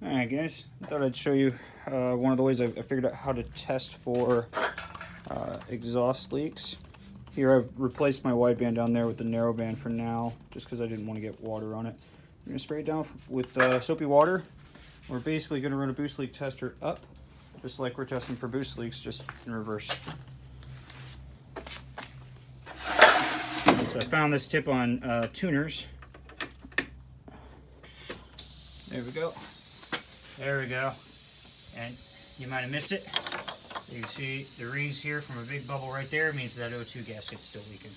Alright guys, I thought I'd show you one of the ways I figured out how to test for exhaust leaks. Here I've replaced my wideband down there with the narrow band for now, just because I didn't want to get water on it. I'm going to spray it down with soapy water. We're basically going to run a boost leak tester up, just like we're testing for boost leaks, just in reverse. So I found this tip on tuners. There we go. There we go. And you might have missed it. You can see the rings here from a big bubble right there means that O2 gasket's still leaking.